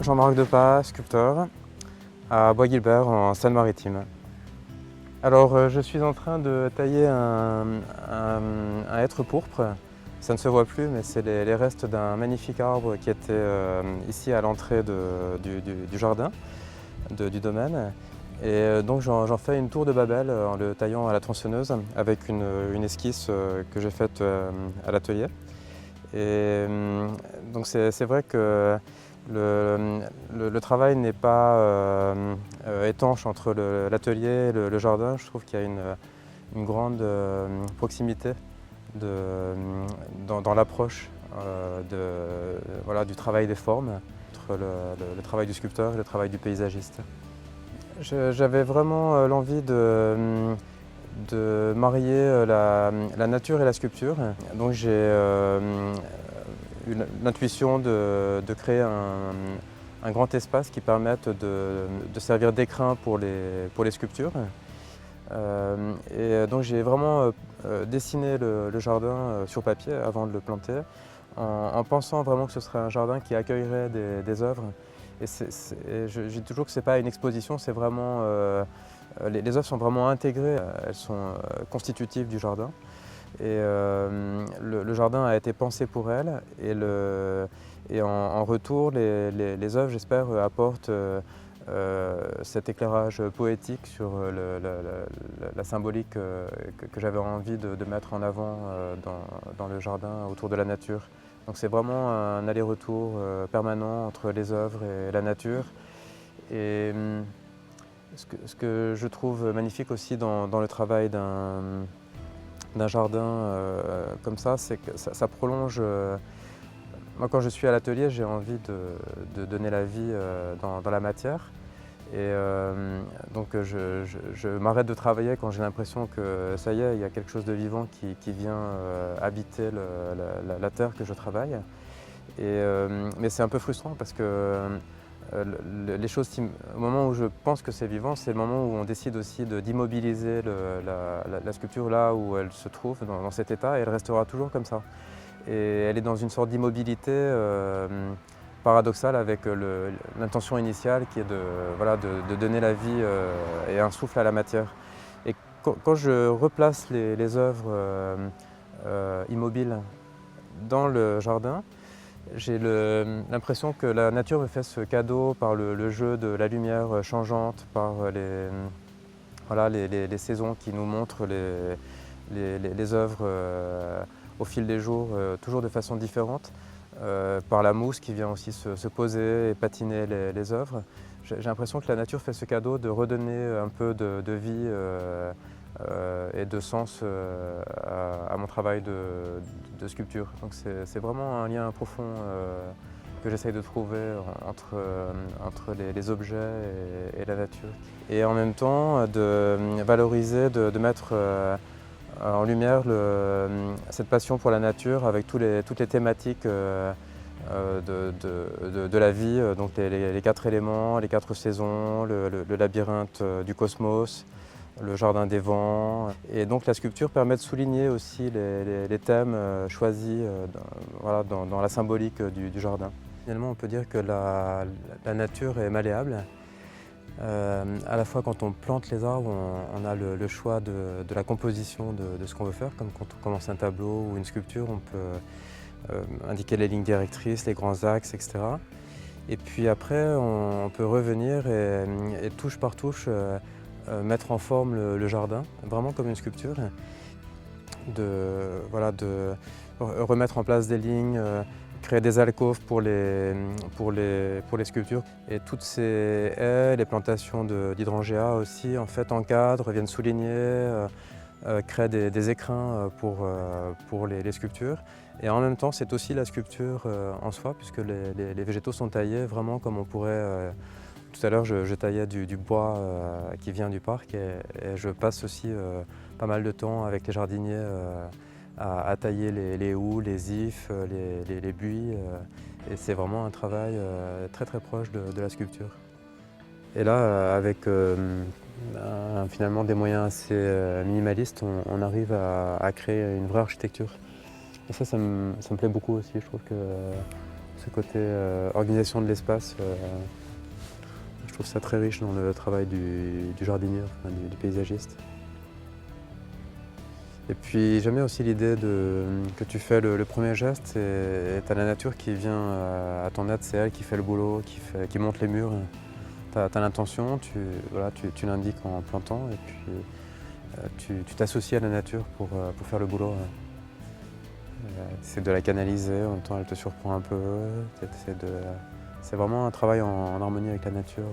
Jean-Marc Depas, sculpteur, à Bois-Guilbert en Seine-Maritime. Alors je suis en train de tailler un hêtre pourpre. Ça ne se voit plus, mais c'est les restes d'un magnifique arbre qui était ici à l'entrée du jardin, du domaine. Et donc j'en fais une tour de Babel en le taillant à la tronçonneuse avec une esquisse que j'ai faite à l'atelier. Et donc c'est vrai que le travail n'est pas étanche entre l'atelier et le jardin. Je trouve qu'il y a une grande proximité dans l'approche du travail des formes entre le travail du sculpteur et le travail du paysagiste. J'avais vraiment l'envie de marier la nature et la sculpture. Donc j'ai eu l'intuition de créer un grand espace qui permette de servir d'écrin pour les sculptures. Et donc j'ai vraiment dessiné le jardin sur papier avant de le planter, en pensant vraiment que ce serait un jardin qui accueillerait des œuvres. Et je dis toujours que ce n'est pas une exposition, c'est vraiment les œuvres sont vraiment intégrées, elles sont constitutives du jardin. Et le jardin a été pensé pour elles. Et en retour, les œuvres, j'espère, apportent cet éclairage poétique sur la symbolique que j'avais envie de mettre en avant dans le jardin autour de la nature. Donc c'est vraiment un aller-retour permanent entre les œuvres et la nature. Et ce que je trouve magnifique aussi dans le travail d'un jardin comme ça, c'est que ça prolonge. Moi, quand je suis à l'atelier, j'ai envie de donner la vie dans la matière. Et donc je m'arrête de travailler quand j'ai l'impression que ça y est, il y a quelque chose de vivant qui vient habiter la terre que je travaille. Mais c'est un peu frustrant parce que les choses, au moment où je pense que c'est vivant, c'est le moment où on décide aussi d'immobiliser la sculpture là où elle se trouve, dans cet état, et elle restera toujours comme ça. Et elle est dans une sorte d'immobilité paradoxale avec l'intention initiale qui est de donner la vie et un souffle à la matière. Et quand je replace les œuvres immobiles dans le jardin, j'ai l'impression que la nature me fait ce cadeau par le jeu de la lumière changeante, par les saisons qui nous montrent les œuvres au fil des jours, toujours de façon différente, par la mousse qui vient aussi se poser et patiner les œuvres. J'ai l'impression que la nature fait ce cadeau de redonner un peu de vie et de sens à mon travail de sculpture. Donc c'est vraiment un lien profond que j'essaye de trouver entre les objets et la nature. Et en même temps de valoriser, de mettre en lumière cette passion pour la nature avec toutes les thématiques de la vie, donc les 4 éléments, les 4 saisons, le labyrinthe du cosmos, le jardin des vents. Et donc la sculpture permet de souligner aussi les thèmes choisis dans la symbolique du jardin. Finalement, on peut dire que la nature est malléable. À la fois quand on plante les arbres, on a le choix de la composition de ce qu'on veut faire, comme quand on commence un tableau ou une sculpture, on peut indiquer les lignes directrices, les grands axes, etc. Et puis après, on peut revenir et touche par touche mettre en forme le jardin, vraiment comme une sculpture, de remettre en place des lignes, créer des alcôves pour les sculptures. Et toutes ces haies, les plantations d'hydrangea aussi, en fait, encadrent, viennent souligner, créent des écrins pour les sculptures. Et en même temps, c'est aussi la sculpture en soi, puisque les végétaux sont taillés vraiment comme on pourrait. Tout à l'heure, je taillais du bois qui vient du parc et je passe aussi pas mal de temps avec les jardiniers à tailler les houes, les ifs, les buis. Et c'est vraiment un travail très très proche de la sculpture. Et là, avec finalement des moyens assez minimalistes, on arrive à créer une vraie architecture. Et ça me plaît beaucoup aussi. Je trouve que ce côté organisation de l'espace. Je trouve ça très riche dans le travail du jardinier, enfin, du paysagiste. Et puis j'aime bien aussi l'idée que tu fais le premier geste et tu as la nature qui vient à ton aide, c'est elle qui fait le boulot, qui monte les murs. Tu as l'intention, tu l'indiques en plantant et puis tu t'associes à la nature pour faire le boulot. Tu essaies de la canaliser, en même temps elle te surprend un peu. C'est vraiment un travail en harmonie avec la nature.